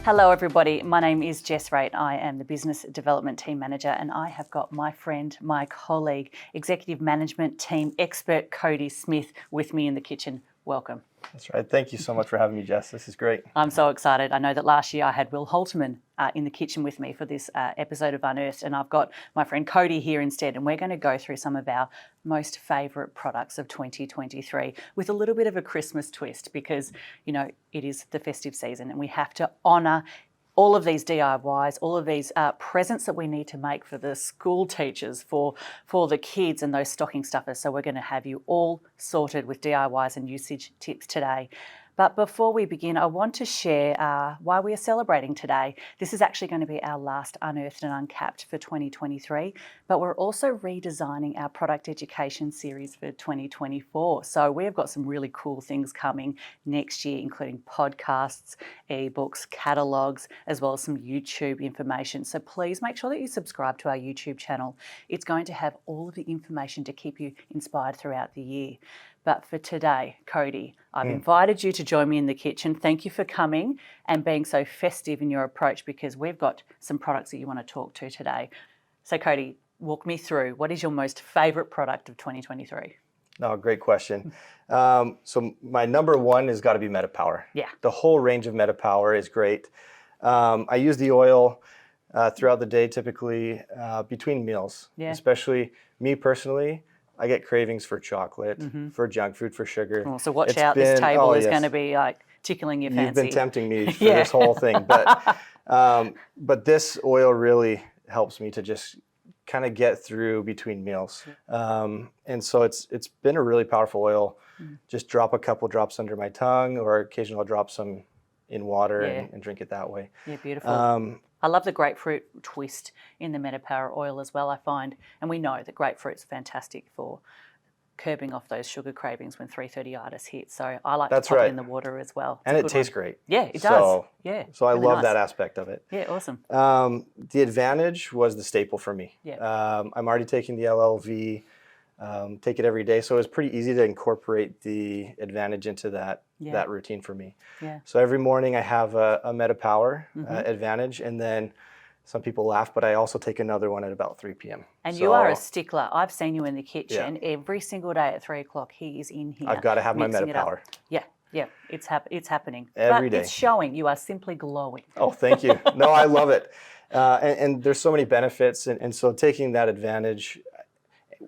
Hello everybody, my name is Jess Wraight. I am the Business Development Team Manager and I have got my friend, my colleague, Executive Management Team Expert Cody Smith with me in the kitchen. Welcome. That's right. Thank you so much for having me, Jess. This is great. I'm so excited. I know that last year I had Will Holterman in the kitchen with me for this episode of Unearthed, and I've got my friend Cody here instead, and we're going to go through some of our most favourite products of 2023 with a little bit of a Christmas twist because, you know, it is the festive season and we have to honour all of these DIYs, all of these presents that we need to make for the school teachers, for the kids and those stocking stuffers. So we're going to have you all sorted with DIYs and usage tips today. But before we begin, I want to share why we are celebrating today. This is actually going to be our last Unearthed and Uncapped for 2023, but we're also redesigning our product education series for 2024. So we've got some really cool things coming next year, including podcasts, ebooks, catalogues, as well as some YouTube information. So please make sure that you subscribe to our YouTube channel. It's going to have all of the information to keep you inspired throughout the year. But for today, Cody, I've invited you to join me in the kitchen. Thank you for coming and being so festive in your approach because we've got some products that you want to talk to today. So Cody, walk me through. What is your most favourite product of 2023? No, great question. So my number one has got to be MetaPower. Yeah. The whole range of MetaPower is great. I use the oil throughout the day, typically between meals, especially me personally. I get cravings for chocolate, for junk food, for sugar. Oh, so watch out, this table is going to be like tickling your fancy. You've been tempting me for this whole thing. But this oil really helps me to just kind of get through between meals. And so it's been a really powerful oil. Just drop a couple drops under my tongue or occasionally I'll drop some in water and drink it that way. Yeah, beautiful. I love the grapefruit twist in the MetaPower oil as well, I find. And we know that grapefruit's fantastic for curbing off those sugar cravings when 3:30itis hits. So I like to pop it in the water as well. And it tastes great. Yeah, it does. Yeah. So I love that aspect of it. Yeah, awesome. The Advantage was the staple for me. Yeah. I'm already taking the LLV, take it every day. So it was pretty easy to incorporate the Advantage into that routine for me. Yeah. So every morning I have a MetaPower Advantage, and then some people laugh, but I also take another one at about 3 p.m. And you are a stickler. I've seen you in the kitchen every single day at 3 o'clock. He is in here. I've got to have my MetaPower. Yeah, it's happening. Every day. It's showing. You are simply glowing. Oh, thank you. No, I love it. And there's so many benefits. And so taking that Advantage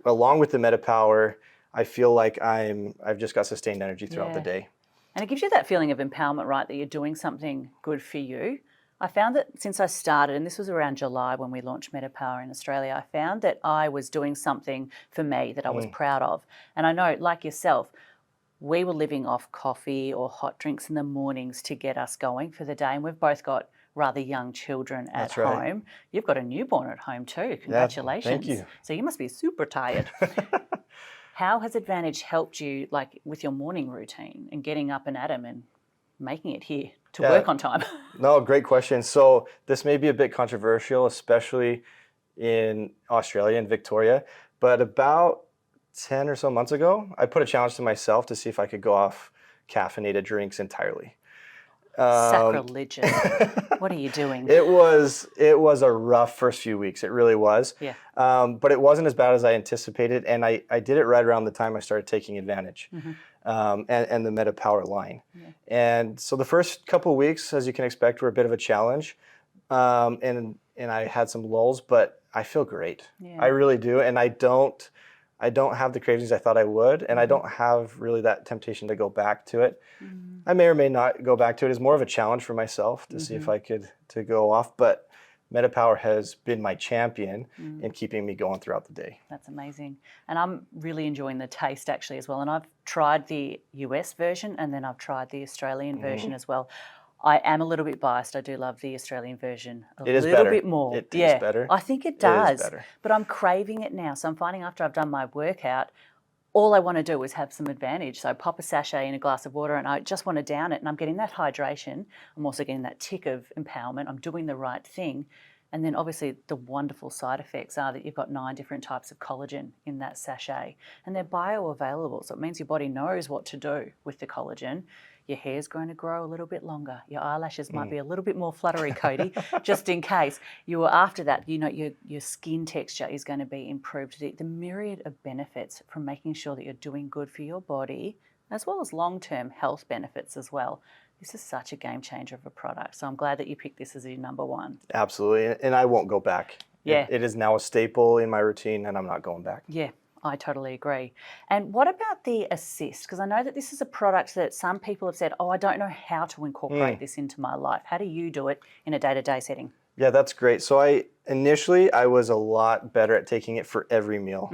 along with the MetaPower, I feel like I've just got sustained energy throughout the day. And it gives you that feeling of empowerment, right, that you're doing something good for you. I found that since I started, and this was around July when we launched MetaPower in Australia, I found that I was doing something for me that I was proud of. And I know, like yourself, we were living off coffee or hot drinks in the mornings to get us going for the day. And we've both got rather young children at home. You've got a newborn at home too. Congratulations. Yeah, thank you. So you must be super tired. How has Advantage helped you, like, with your morning routine and getting up and at 'em and making it here to work on time? No, great question. So this may be a bit controversial, especially in Australia and Victoria, but about 10 or so months ago, I put a challenge to myself to see if I could go off caffeinated drinks entirely. Sacrilegious. What are you doing? It was a rough first few weeks. It really was. Yeah. But it wasn't as bad as I anticipated, and I did it right around the time I started taking Advantage and the MetaPower line. Yeah. And so the first couple of weeks, as you can expect, were a bit of a challenge, and I had some lulls, but I feel great. Yeah. I really do, and I don't have the cravings I thought I would, and I don't have really that temptation to go back to it. I may or may not go back to it. It's more of a challenge for myself to see if I could to go off, but MetaPower has been my champion in keeping me going throughout the day. That's amazing. And I'm really enjoying the taste actually as well. And I've tried the US version and then I've tried the Australian version as well. I am a little bit biased. I do love the Australian version a little bit more. It is better. I think it does. It is better. But I'm craving it now. So I'm finding after I've done my workout, all I want to do is have some Advantage. So I pop a sachet in a glass of water and I just want to down it. And I'm getting that hydration. I'm also getting that tick of empowerment. I'm doing the right thing. And then obviously the wonderful side effects are that you've got 9 different types of collagen in that sachet. And they're bioavailable. So it means your body knows what to do with the collagen. your hair's going to grow a little bit longer, your eyelashes might be a little bit more fluttery, Cody, just in case. After that, your skin texture is going to be improved. The myriad of benefits from making sure that you're doing good for your body, as well as long-term health benefits as well. This is such a game changer of a product. So I'm glad that you picked this as your number one. Absolutely. And I won't go back. Yeah. It is now a staple in my routine, and I'm not going back. Yeah, I totally agree. And what about the Assist? Because I know that this is a product that some people have said, oh, I don't know how to incorporate this into my life. How do you do it in a day-to-day setting? Yeah, that's great. So initially I was a lot better at taking it for every meal.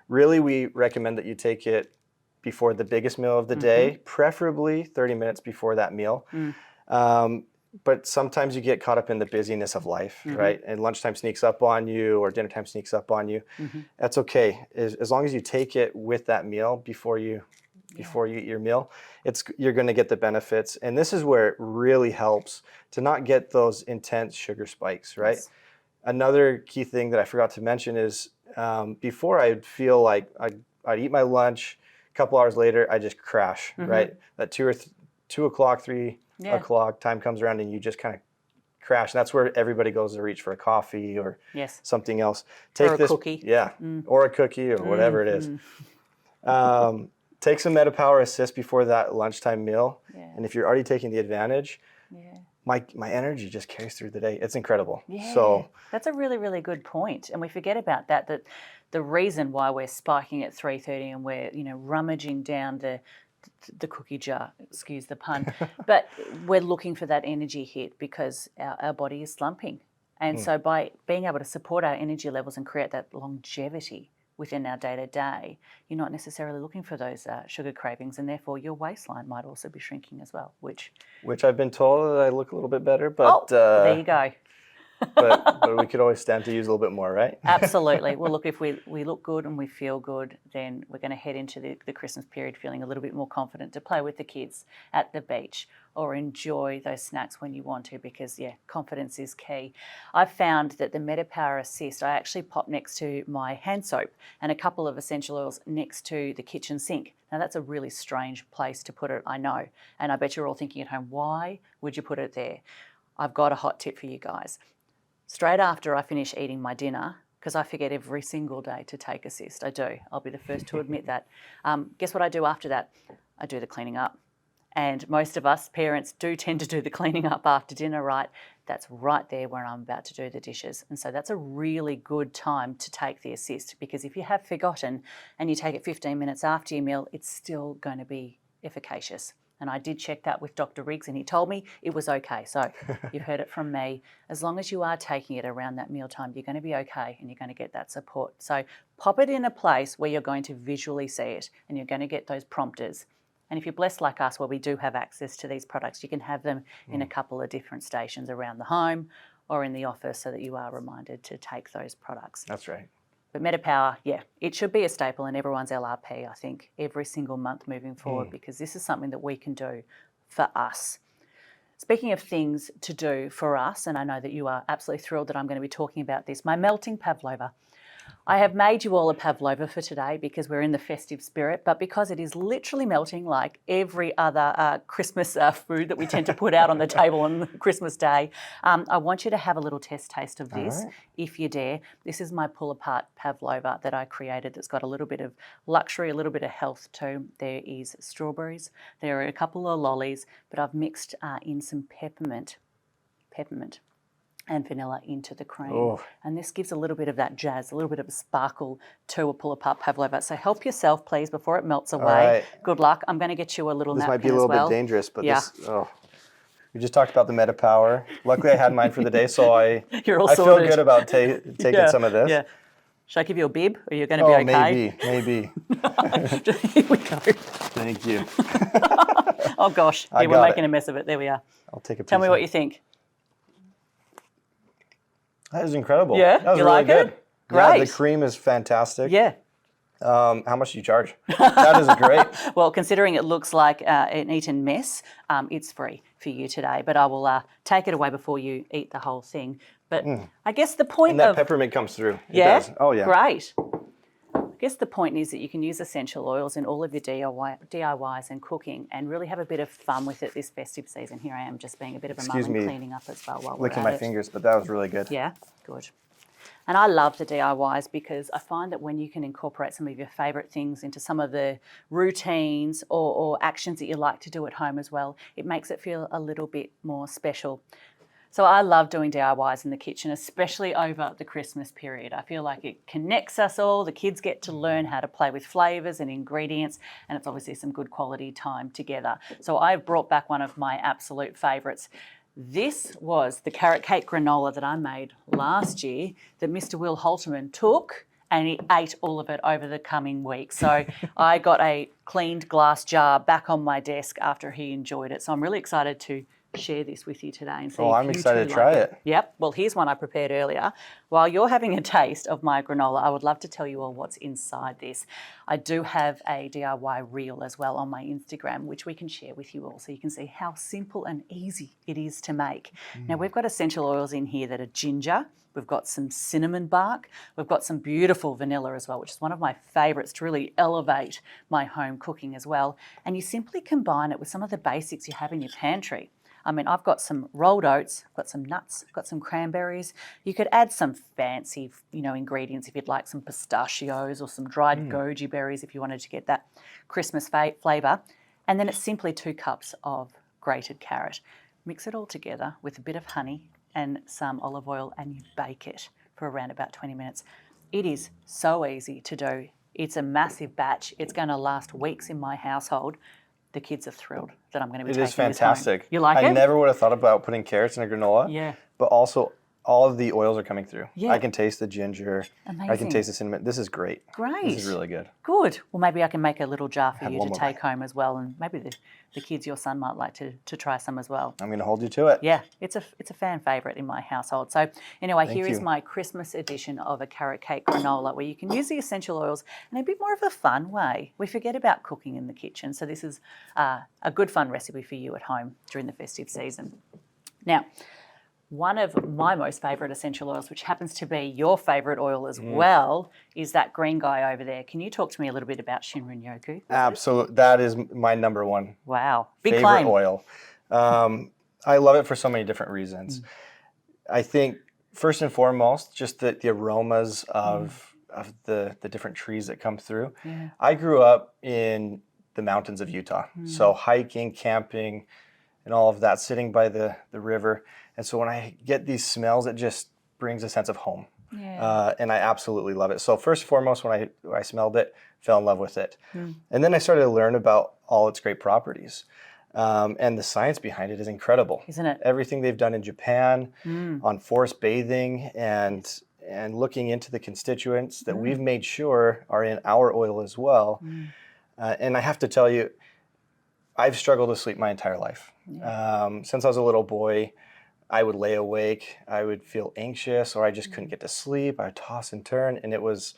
Really, we recommend that you take it before the biggest meal of the day, preferably 30 minutes before that meal. But sometimes you get caught up in the busyness of life, right? And lunchtime sneaks up on you, or dinner time sneaks up on you. That's okay. As long as you take it with that meal before you eat your meal, you're going to get the benefits. And this is where it really helps to not get those intense sugar spikes, right? Yes. Another key thing that I forgot to mention is before I'd feel like I'd eat my lunch, a couple hours later, I just crash, right? That 2 o'clock, 3 o'clock time comes around and you just kind of crash. And that's where everybody goes to reach for a coffee or something else. Or a cookie. Yeah, or a cookie or whatever it is. Take some MetaPower Assist before that lunchtime meal. And if you're already taking the advantage, my energy just carries through the day. It's incredible. So that's a really, really good point. And we forget about that the reason why we're spiking at 3:30 and we're, rummaging down the cookie jar, excuse the pun, but we're looking for that energy hit because our body is slumping. And so by being able to support our energy levels and create that longevity within our day-to-day, you're not necessarily looking for those sugar cravings, and therefore your waistline might also be shrinking as well, which I've been told that I look a little bit better, but there you go. but we could always stand to use a little bit more, right? Absolutely. Well, look, if we look good and we feel good, then we're going to head into the Christmas period feeling a little bit more confident to play with the kids at the beach or enjoy those snacks when you want to, because, confidence is key. I've found that the MetaPower Assist, I actually pop next to my hand soap and a couple of essential oils next to the kitchen sink. Now, that's a really strange place to put it, I know. And I bet you're all thinking at home, why would you put it there? I've got a hot tip for you guys. Straight after I finish eating my dinner, because I forget every single day to take Assist. I do. I'll be the first to admit that. Guess what I do after that? I do the cleaning up. And most of us parents do tend to do the cleaning up after dinner, right? That's right there where I'm about to do the dishes. And so that's a really good time to take the Assist, because if you have forgotten and you take it 15 minutes after your meal, it's still going to be efficacious. And I did check that with Dr. Riggs and he told me it was okay. So you've heard it from me. As long as you are taking it around that mealtime, you're going to be okay and you're going to get that support. So pop it in a place where you're going to visually see it and you're going to get those prompters. And if you're blessed like us, where we do have access to these products, you can have them in a couple of different stations around the home or in the office so that you are reminded to take those products. That's right. But MetaPower, it should be a staple in everyone's LRP, I think, every single month moving forward, because this is something that we can do for us. Speaking of things to do for us, and I know that you are absolutely thrilled that I'm going to be talking about this, my melting pavlova. I have made you all a pavlova for today because we're in the festive spirit, but because it is literally melting like every other Christmas food that we tend to put out on the table on Christmas Day, I want you to have a little test taste of this, if you dare. This is my pull-apart pavlova that I created that's got a little bit of luxury, a little bit of health too. There is strawberries, there are a couple of lollies, but I've mixed in some peppermint, and vanilla into the cream. Oh. And this gives a little bit of that jazz, a little bit of a sparkle to a pull-apart pavlova. So help yourself, please, before it melts away. Right. Good luck. I'm going to get you a little napkin as well. This might be a little bit dangerous, but we just talked about the MetaPower. Luckily, I had mine for the day, so I feel good about taking some of this. Yeah. Should I give you a bib, or you're going to be okay? Maybe. Here we go. Thank you. Oh, gosh. We're making a mess of it. There we are. I'll take a piece. Tell me what you think. That is incredible. Yeah, that was you really like good. It? Great. Yeah, the cream is fantastic. Yeah. How much do you charge? That is great. Well, considering it looks like an eaten mess, it's free for you today. But I will take it away before you eat the whole thing. But I guess the point and that peppermint comes through. Yeah. It does. Oh, yeah. Great. guess the point is that you can use essential oils in all of your DIYs and cooking and really have a bit of fun with it this festive season. Here I am just being a bit of a mum and cleaning up as well while we're licking at my it. fingers, but that was really good. Yeah, good. And I love the DIYs because I find that when you can incorporate some of your favourite things into some of the routines or actions that you like to do at home as well, it makes it feel a little bit more special. So I love doing DIYs in the kitchen, especially over the Christmas period. I feel like it connects us all. The kids get to learn how to play with flavours and ingredients, and it's obviously some good quality time together. So I've brought back one of my absolute favourites. This was the carrot cake granola that I made last year that Mr. Will Holterman took and he ate all of it over the coming week. So I got a cleaned glass jar back on my desk after he enjoyed it. So I'm really excited to share this with you today and see if I'm you excited too to try like it. Yep. Well, here's one I prepared earlier. While you're having a taste of my granola, I would love to tell you all what's inside this. I do have a DIY reel as well on my Instagram, which we can share with you all so you can see how simple and easy it is to make. Now, we've got essential oils in here that are ginger. We've got some cinnamon bark. We've got some beautiful vanilla as well, which is one of my favourites to really elevate my home cooking as well. And you simply combine it with some of the basics you have in your pantry. I mean, I've got some rolled oats, I've got some nuts, I've got some cranberries. You could add some fancy, ingredients if you'd like some pistachios or some dried goji berries if you wanted to get that Christmas flavour. And then it's simply 2 cups of grated carrot. Mix it all together with a bit of honey and some olive oil and you bake it for around about 20 minutes. It is so easy to do. It's a massive batch. It's going to last weeks in my household. The kids are thrilled that I'm going to be taking this home. It is fantastic. You like it? I never would have thought about putting carrots in a granola. Yeah. But also, all of the oils are coming through. Yeah. I can taste the ginger. Amazing. I can taste the cinnamon. This is great. Great. This is really good. Good. Well, maybe I can make a little jar for you to take bite. home as well, and maybe the kids, your son, might like to try some as well. I'm going to hold you to it. Yeah, it's a fan favourite in my household. So anyway, here is you. my Christmas edition of a carrot cake granola where you can use the essential oils in a bit more of a fun way. We forget about cooking in the kitchen, so this is a good fun recipe for you at home during the festive season. Now, one of my most favourite essential oils, which happens to be your favourite oil as well, is that green guy over there. Can you talk to me a little bit about Shinrin Yoku? Absolutely. That is my number one Wow. Big favorite claim. oil. I love it for so many different reasons. I think, first and foremost, just the aromas of the different trees that come through. Yeah. I grew up in the mountains of Utah, so hiking, camping, and all of that, sitting by the river. And so when I get these smells, it just brings a sense of home. Yeah. And I absolutely love it. So first and foremost, when I smelled it, fell in love with it. And then I started to learn about all its great properties. And the science behind it is incredible. Isn't it? Everything they've done in Japan on forest bathing and looking into the constituents that we've made sure are in our oil as well. And I have to tell you, I've struggled to sleep my entire life. Since I was a little boy, I would lay awake, I would feel anxious, or I just couldn't get to sleep. I'd toss and turn, and it was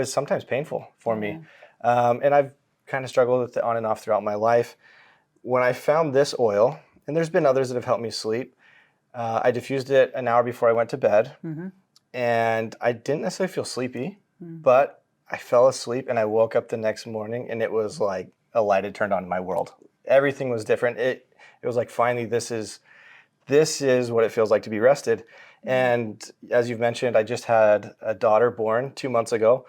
sometimes painful for me. And I've kind of struggled with it on and off throughout my life. When I found this oil, and there's been others that have helped me sleep, I diffused it an hour before I went to bed, and I didn't necessarily feel sleepy, but I fell asleep, and I woke up the next morning, and it was like a light had turned on in my world. Everything was different. It was like, finally, this is what it feels like to be rested. And as you've mentioned, I just had a daughter born 2 months ago,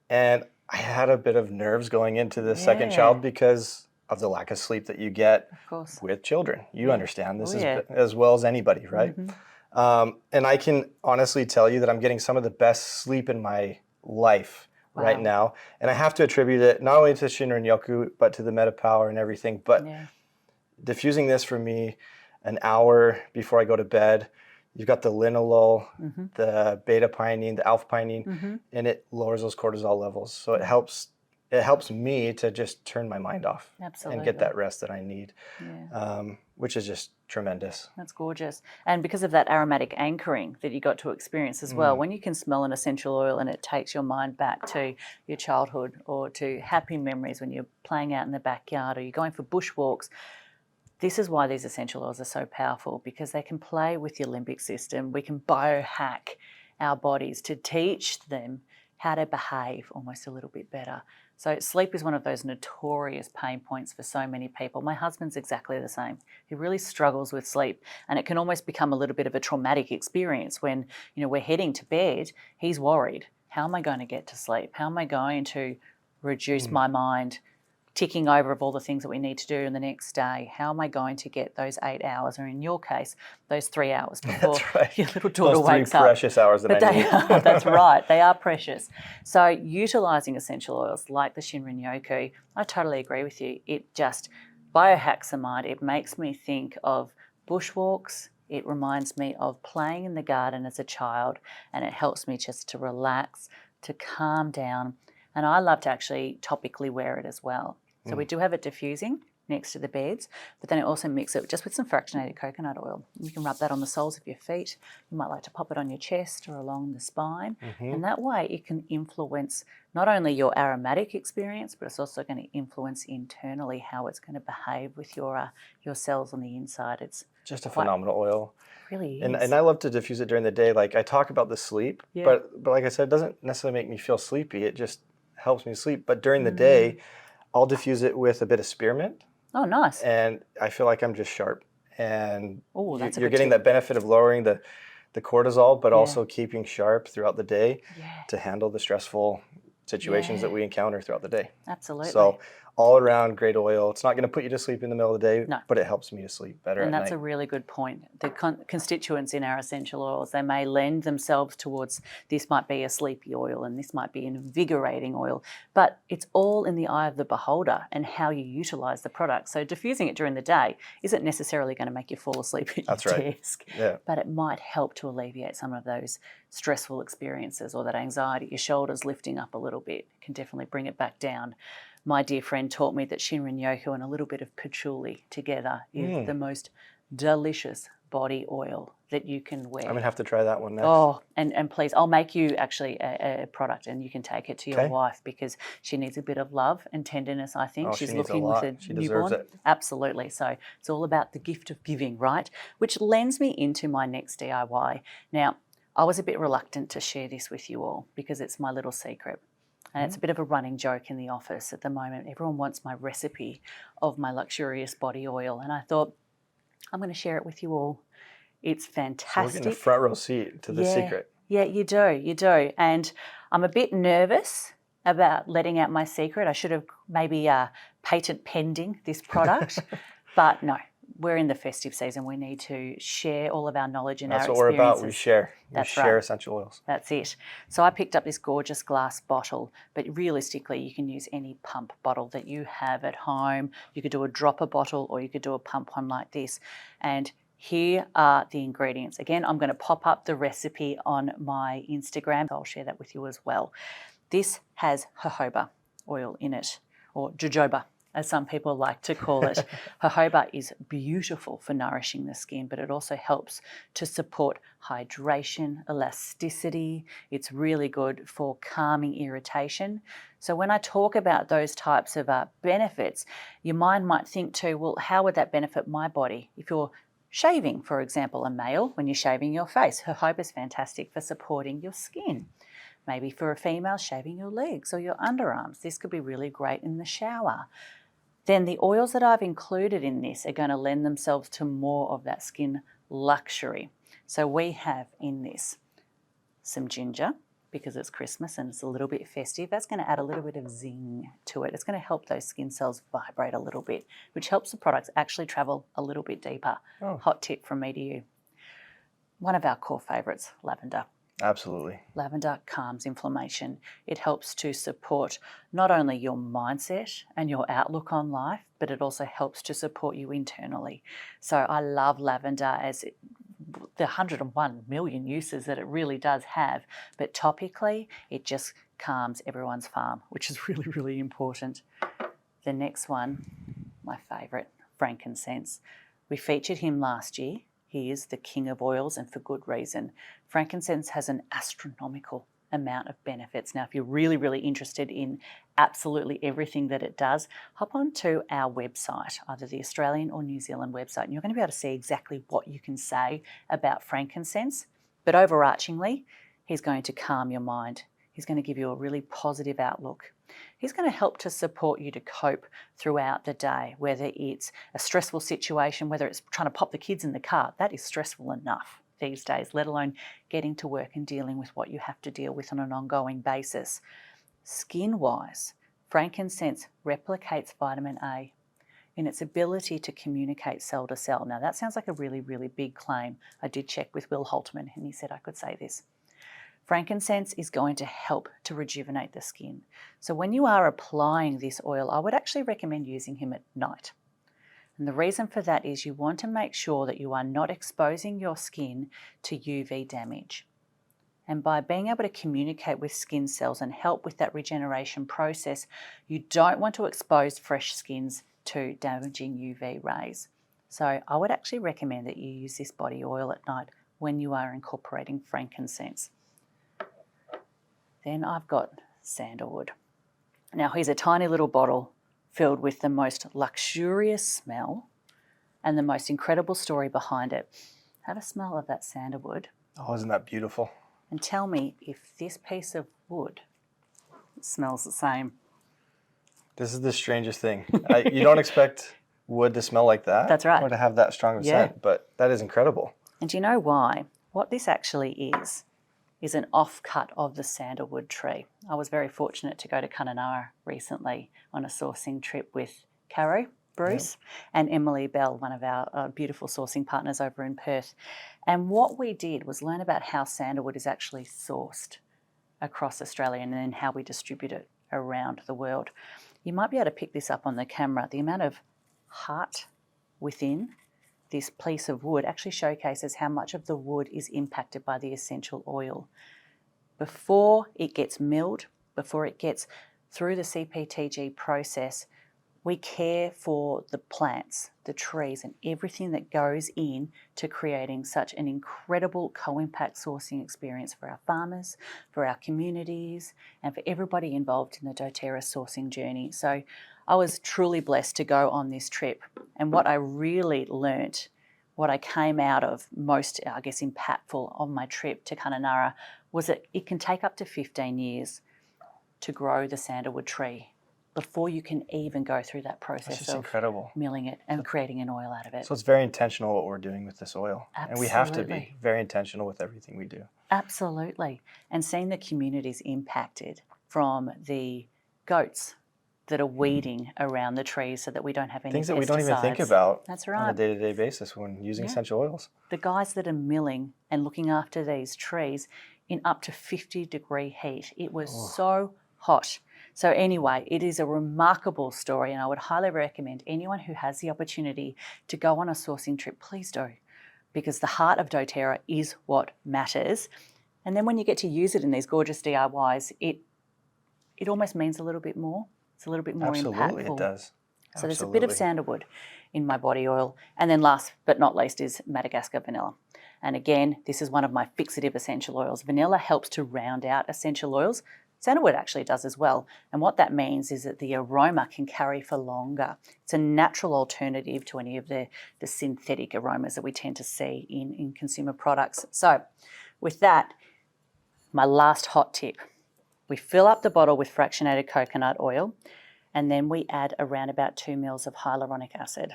and I had a bit of nerves going into the second child because of the lack of sleep that you get with children. You understand this as well as anybody, right? And I can honestly tell you that I'm getting some of the best sleep in my life right now. And I have to attribute it not only to Shinrin Yoku, but to the Meta Power and everything. But diffusing this for me an hour before I go to bed, you've got the linalool, the beta-pinene, the alpha-pinene, and it lowers those cortisol levels. So it helps me to just turn my mind off and get that rest that I need, which is just tremendous. That's gorgeous. And because of that aromatic anchoring that you got to experience as well, when you can smell an essential oil and it takes your mind back to your childhood or to happy memories when you're playing out in the backyard or you're going for bushwalks, this is why these essential oils are so powerful, because they can play with your limbic system. We can biohack our bodies to teach them how to behave almost a little bit better. So sleep is one of those notorious pain points for so many people. My husband's exactly the same. He really struggles with sleep, and it can almost become a little bit of a traumatic experience when, we're heading to bed. He's worried. How am I going to get to sleep? How am I going to reduce my mind ticking over of all the things that we need to do in the next day? How am I going to get those 8 hours, or in your case, those 3 hours before your little daughter wakes up? Those 3 precious hours that I need. That's right. They are precious. So utilising essential oils like the Shinrin-yoku, I totally agree with you. It just biohacks the mind. It makes me think of bushwalks. It reminds me of playing in the garden as a child, and it helps me just to relax, to calm down. And I love to actually topically wear it as well. So we do have it diffusing next to the beds, but then I also mix it just with some fractionated coconut oil. You can rub that on the soles of your feet. You might like to pop it on your chest or along the spine. And that way it can influence not only your aromatic experience, but it's also going to influence internally how it's going to behave with your cells on the inside. It's just a phenomenal oil. Really is. And I love to diffuse it during the day. Like I talk about the sleep, but like I said, it doesn't necessarily make me feel sleepy. It just helps me sleep. But during the day, I'll diffuse it with a bit of spearmint. Oh, nice. And I feel like I'm just sharp. And that's you're getting that benefit of lowering the cortisol, but also keeping sharp throughout the day to handle the stressful situations that we encounter throughout the day. Absolutely. So all around great oil. It's not going to put you to sleep in the middle of the day, No. but it helps me to sleep better at night. And that's a really good point. The constituents in our essential oils, they may lend themselves towards, this might be a sleepy oil and this might be an invigorating oil, but it's all in the eye of the beholder and how you utilise the product. So diffusing it during the day isn't necessarily going to make you fall asleep at your desk, but it might help to alleviate some of those stressful experiences, or that anxiety, your shoulders lifting up a little bit. It can definitely bring it back down. My dear friend taught me that Shinrin-yoku and a little bit of patchouli together is the most delicious body oil that you can wear. I'm going to have to try that one next. Oh, and please, I'll make you actually a product and you can take it to your wife, because she needs a bit of love and tenderness, I think. She's looking with a she newborn. deserves it. Absolutely. So it's all about the gift of giving, right? Which lends me into my next DIY. Now, I was a bit reluctant to share this with you all because it's my little secret. And it's a bit of a running joke in the office at the moment. Everyone wants my recipe of my luxurious body oil. And I thought, I'm going to share it with you all. It's fantastic. So we're getting a front row seat to the secret. Yeah, you do. And I'm a bit nervous about letting out my secret. I should have maybe patent pending this product. But no, we're in the festive season. We need to share all of our knowledge and our experiences. That's what we're about. We share. That's we share right. essential oils. That's it. So I picked up this gorgeous glass bottle, but realistically you can use any pump bottle that you have at home. You could do a dropper bottle or you could do a pump one like this. And here are the ingredients. Again, I'm going to pop up the recipe on my Instagram. I'll share that with you as well. This has jojoba oil in it, or jojoba, as some people like to call it. Jojoba is beautiful for nourishing the skin, but it also helps to support hydration, elasticity. It's really good for calming irritation. So when I talk about those types of benefits, your mind might think too, well, how would that benefit my body? If you're shaving, for example, a male, when you're shaving your face, jojoba is fantastic for supporting your skin. Maybe for a female, shaving your legs or your underarms. This could be really great in the shower. Then the oils that I've included in this are going to lend themselves to more of that skin luxury. So we have in this some ginger, because it's Christmas and it's a little bit festive. That's going to add a little bit of zing to it. It's going to help those skin cells vibrate a little bit, which helps the products actually travel a little bit deeper. Hot tip from me to you. One of our core favourites, lavender. Absolutely. Lavender calms inflammation. It helps to support not only your mindset and your outlook on life, but it also helps to support you internally. So I love lavender as the 101 million uses that it really does have, but topically it just calms everyone's farm, which is really, really important. The next one, my favourite, frankincense. We featured him last year. He is the king of oils, and for good reason. Frankincense has an astronomical amount of benefits. Now, if you're really, really interested in absolutely everything that it does, hop onto our website, either the Australian or New Zealand website, and you're going to be able to see exactly what you can say about frankincense. But overarchingly, he's going to calm your mind. He's going to give you a really positive outlook. He's going to help to support you to cope throughout the day, whether it's a stressful situation, whether it's trying to pop the kids in the car. That is stressful enough these days, let alone getting to work and dealing with what you have to deal with on an ongoing basis. Skin-wise, frankincense replicates vitamin A in its ability to communicate cell to cell. Now, that sounds like a really, really big claim. I did check with Will Holterman and he said I could say this. Frankincense is going to help to rejuvenate the skin. So when you are applying this oil, I would actually recommend using him at night. And the reason for that is you want to make sure that you are not exposing your skin to UV damage. And by being able to communicate with skin cells and help with that regeneration process, you don't want to expose fresh skins to damaging UV rays. So I would actually recommend that you use this body oil at night when you are incorporating frankincense. Then I've got sandalwood. Now here's a tiny little bottle filled with the most luxurious smell and the most incredible story behind it. Have a smell of that sandalwood. Oh, isn't that beautiful? And tell me if this piece of wood smells the same. This is the strangest thing. You don't expect wood to smell like that. That's right. Or to have that strong of a scent, but that is incredible. And do you know why? What this actually is an offcut of the sandalwood tree. I was very fortunate to go to Kununurra recently on a sourcing trip with Caro, Bruce, and Emily Bell, one of our beautiful sourcing partners over in Perth. And what we did was learn about how sandalwood is actually sourced across Australia and then how we distribute it around the world. You might be able to pick this up on the camera. The amount of heart within this piece of wood actually showcases how much of the wood is impacted by the essential oil. Before it gets milled, before it gets through the CPTG process, we care for the plants, the trees, and everything that goes in to creating such an incredible co-impact sourcing experience for our farmers, for our communities, and for everybody involved in the doTERRA sourcing journey. So I was truly blessed to go on this trip. And what I really learnt, what I came out of most, I guess, impactful on my trip to Kununurra was that it can take up to 15 years to grow the sandalwood tree before you can even go through that process of incredible. milling it and creating an oil out of it. So it's very intentional what we're doing with this oil. Absolutely. And we have to be very intentional with everything we do. Absolutely. And seeing the communities impacted from the goats that are weeding around the trees so that we don't have any things that pesticides. we don't even think about That's right. on a day-to-day basis when using essential oils. The guys that are milling and looking after these trees in up to 50-degree heat. It was so hot. So anyway, it is a remarkable story, and I would highly recommend anyone who has the opportunity to go on a sourcing trip, please do, because the heart of doTERRA is what matters. And then when you get to use it in these gorgeous DIYs, it almost means a little bit more. It's a little bit more impactful. Absolutely, it does. So there's a bit of sandalwood in my body oil. And then last but not least is Madagascar vanilla. And again, this is one of my fixative essential oils. Vanilla helps to round out essential oils. Sandalwood actually does as well. And what that means is that the aroma can carry for longer. It's a natural alternative to any of the synthetic aromas that we tend to see in consumer products. So with that, my last hot tip. We fill up the bottle with fractionated coconut oil, and then we add around about 2 ml of hyaluronic acid.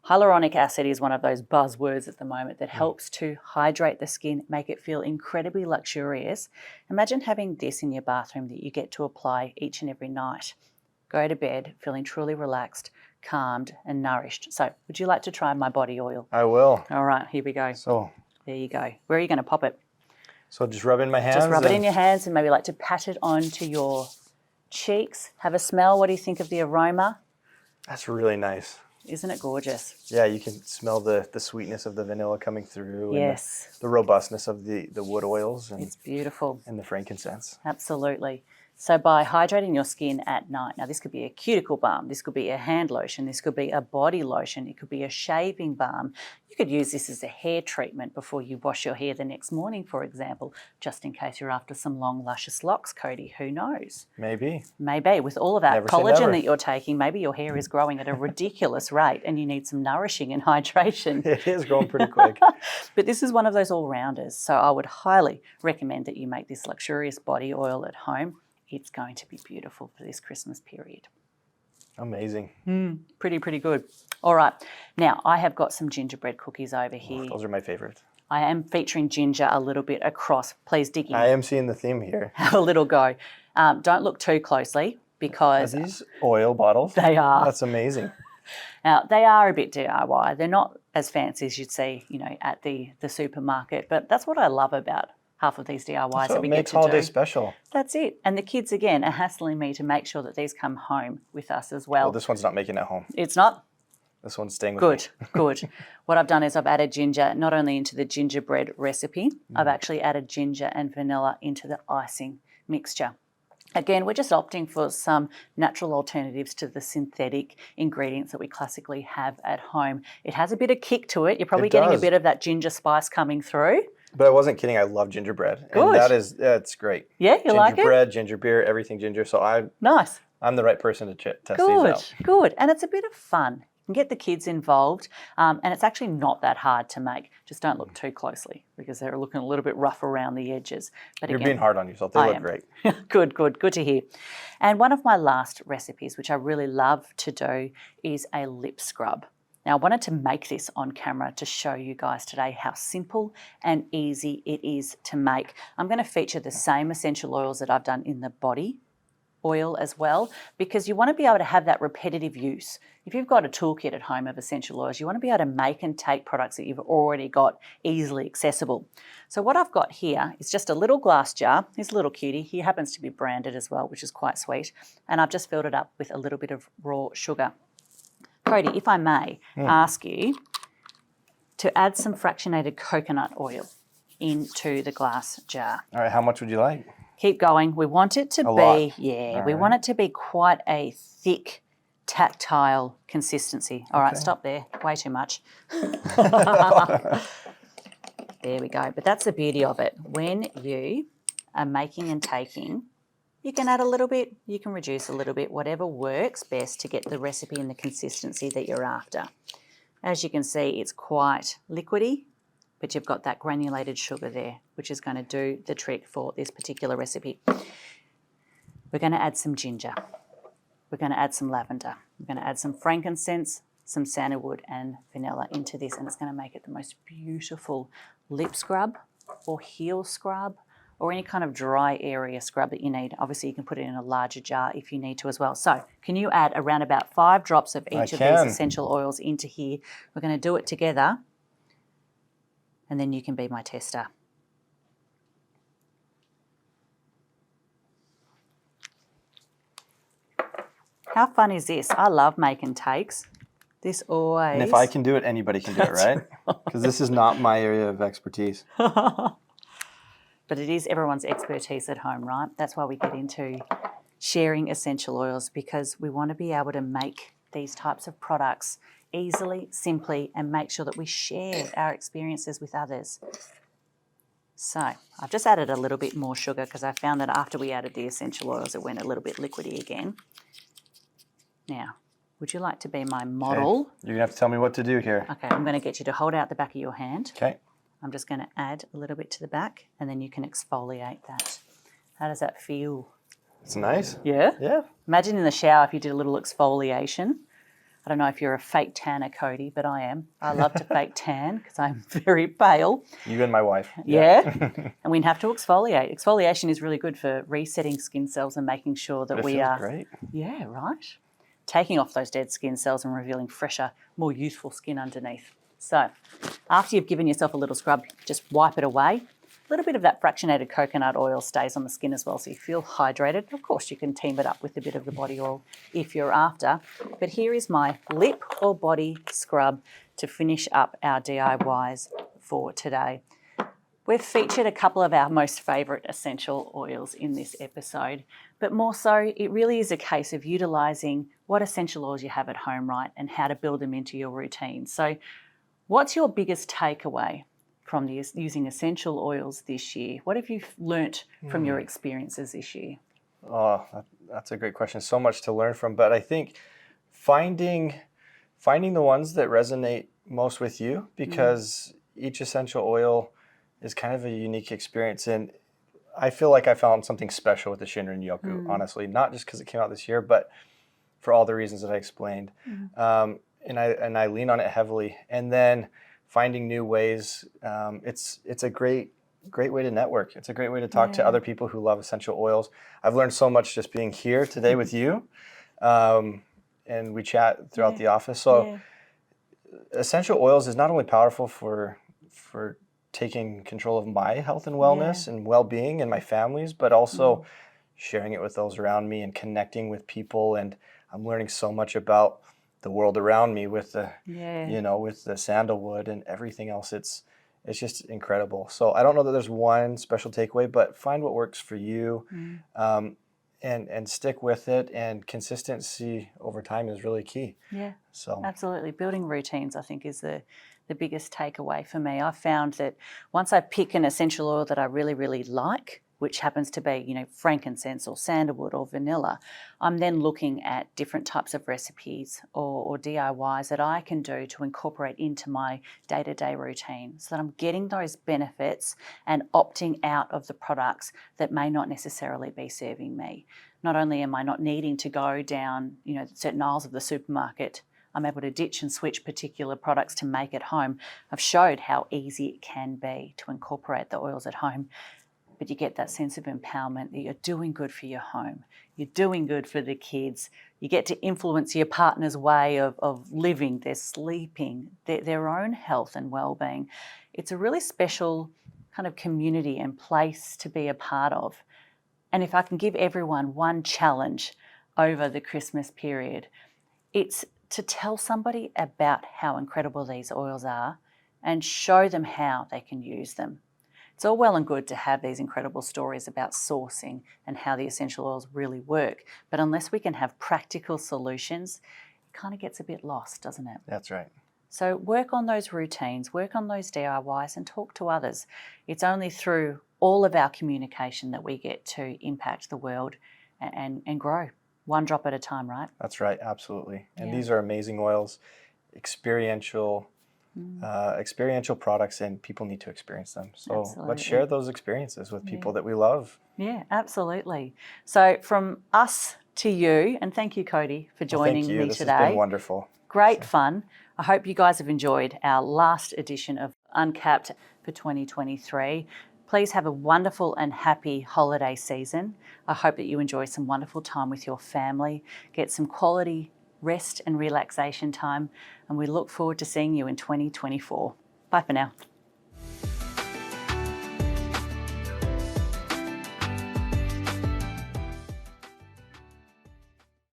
Hyaluronic acid is one of those buzzwords at the moment that helps to hydrate the skin, make it feel incredibly luxurious. Imagine having this in your bathroom that you get to apply each and every night. Go to bed feeling truly relaxed, calmed and nourished. So would you like to try my body oil? I will. All right, here we go. So there you go. Where are you going to pop it? So just rub it in my hands? Just rub it in your hands and maybe like to pat it onto your cheeks. Have a smell. What do you think of the aroma? That's really nice. Isn't it gorgeous? Yeah, you can smell the sweetness of the vanilla coming through. Yes. And the robustness of the wood oils. And, it's beautiful. And the frankincense. Absolutely. So by hydrating your skin at night, now this could be a cuticle balm, this could be a hand lotion, this could be a body lotion, it could be a shaving balm. You could use this as a hair treatment before you wash your hair the next morning, for example, just in case you're after some long, luscious locks, Cody. Who knows? Maybe. Maybe. With all of that Never say collagen never. that you're taking, maybe your hair is growing at a ridiculous rate and you need some nourishing and hydration. It is growing pretty quick. But this is one of those all-rounders, so I would highly recommend that you make this luxurious body oil at home. It's going to be beautiful for this Christmas period. Amazing. Pretty good. All right. Now, I have got some gingerbread cookies over here. Those are my favorite. I am featuring ginger a little bit across. Please dig in. I am seeing the theme here. Have a little go. Don't look too closely because Are these oil bottles? they are. That's amazing. Now, they are a bit DIY. They're not as fancy as you'd see, at the supermarket, but that's what I love about half of these DIYs So that we it get makes to holiday do. special. That's it. And the kids, again, are hassling me to make sure that these come home with us as well. Well, this one's not making it home. It's not? This one's staying with me. Good. What I've done is I've added ginger not only into the gingerbread recipe, I've actually added ginger and vanilla into the icing mixture. Again, we're just opting for some natural alternatives to the synthetic ingredients that we classically have at home. It has a bit of kick to it. You're probably getting a bit of that ginger spice coming through. But I wasn't kidding. I love gingerbread. Good. And that's great. Yeah, you like it? Gingerbread, ginger beer, everything ginger. So Nice. I'm the right person to test these out. Good. And it's a bit of fun. You can get the kids involved, and it's actually not that hard to make. Just don't look too closely because they're looking a little bit rough around the edges. But You're again, being hard on yourself. They I look am. great. Good to hear. And one of my last recipes, which I really love to do, is a lip scrub. Now, I wanted to make this on camera to show you guys today how simple and easy it is to make. I'm going to feature the same essential oils that I've done in the body oil as well, because you want to be able to have that repetitive use. If you've got a toolkit at home of essential oils, you want to be able to make and take products that you've already got easily accessible. So what I've got here is just a little glass jar. Here's a little cutie. He happens to be branded as well, which is quite sweet. And I've just filled it up with a little bit of raw sugar. Cody, if I may ask you to add some fractionated coconut oil into the glass jar. All right. How much would you like? Keep going. We want it to lot. We want it to be quite a thick, tactile consistency. All right, stop there. Way too much. There we go. But that's the beauty of it. When you are making and taking, you can add a little bit, you can reduce a little bit, whatever works best to get the recipe and the consistency that you're after. As you can see, it's quite liquidy, but you've got that granulated sugar there, which is going to do the trick for this particular recipe. We're going to add some ginger. We're going to add some lavender. We're going to add some frankincense, some sandalwood and vanilla into this, and it's going to make it the most beautiful lip scrub or heel scrub or any kind of dry area scrub that you need. Obviously, you can put it in a larger jar if you need to as well. So can you add around about 5 drops of each of these essential oils into here? We're going to do it together, and then you can be my tester. How fun is this? I love making takes. This always... And if I can do it, anybody can do it, right? Because this is not my area of expertise. But it is everyone's expertise at home, right? That's why we get into sharing essential oils, because we want to be able to make these types of products easily, simply, and make sure that we share our experiences with others. So I've just added a little bit more sugar because I found that after we added the essential oils, it went a little bit liquidy again. Now, would you like to be my model? Okay. You're going to have to tell me what to do here. Okay, I'm going to get you to hold out the back of your hand. Okay. I'm just going to add a little bit to the back, and then you can exfoliate that. How does that feel? It's nice. Yeah? Yeah. Imagine in the shower if you did a little exfoliation. I don't know if you're a fake tanner, Cody, but I am. I love to fake tan because I'm very pale. You and my wife. Yeah. And we have to exfoliate. Exfoliation is really good for resetting skin cells and making sure that we are... great. Yeah, right. Taking off those dead skin cells and revealing fresher, more youthful skin underneath. So after you've given yourself a little scrub, just wipe it away. A little bit of that fractionated coconut oil stays on the skin as well, so you feel hydrated. Of course, you can team it up with a bit of the body oil if you're after. But here is my lip or body scrub to finish up our DIYs for today. We've featured a couple of our most favourite essential oils in this episode, but more so, it really is a case of utilising what essential oils you have at home, right, and how to build them into your routine. So what's your biggest takeaway from using essential oils this year? What have you learnt from your experiences this year? Oh, that's a great question. So much to learn from, but I think finding the ones that resonate most with you, because each essential oil is kind of a unique experience. And I feel like I found something special with the Shinrin Yoku, honestly, not just because it came out this year, but for all the reasons that I explained. And I lean on it heavily. And then finding new ways, it's a great way to network. It's a great way to talk to other people who love essential oils. I've learned so much just being here today with you. And we chat throughout the office. So essential oils is not only powerful for taking control of my health and wellness and well-being and my family's, but also sharing it with those around me and connecting with people. And I'm learning so much about the world around me with the, with the sandalwood and everything else. It's just incredible. So I don't know that there's one special takeaway, but find what works for you, and stick with it. And consistency over time is really key. Yeah, so absolutely. Building routines, I think, is the biggest takeaway for me. I've found that once I pick an essential oil that I really, really like, which happens to be, frankincense or sandalwood or vanilla, I'm then looking at different types of recipes or DIYs that I can do to incorporate into my day-to-day routine so that I'm getting those benefits and opting out of the products that may not necessarily be serving me. Not only am I not needing to go down, certain aisles of the supermarket, I'm able to ditch and switch particular products to make at home. I've showed how easy it can be to incorporate the oils at home. But you get that sense of empowerment that you're doing good for your home. You're doing good for the kids. You get to influence your partner's way of living, their sleeping, their own health and well-being. It's a really special kind of community and place to be a part of. And if I can give everyone one challenge over the Christmas period, it's to tell somebody about how incredible these oils are and show them how they can use them. It's all well and good to have these incredible stories about sourcing and how the essential oils really work, but unless we can have practical solutions, it kind of gets a bit lost, doesn't it? That's right. So work on those routines, work on those DIYs and talk to others. It's only through all of our communication that we get to impact the world and grow. One drop at a time, right? That's right, absolutely. And these are amazing oils, experiential products, and people need to experience them. So let's share those experiences with people that we love. Yeah, absolutely. So from us to you, and thank you, Cody, for joining me this today. Has been wonderful. Great fun. I hope you guys have enjoyed our last edition of Uncapped for 2023. Please have a wonderful and happy holiday season. I hope that you enjoy some wonderful time with your family, get some quality rest and relaxation time, and we look forward to seeing you in 2024. Bye for now.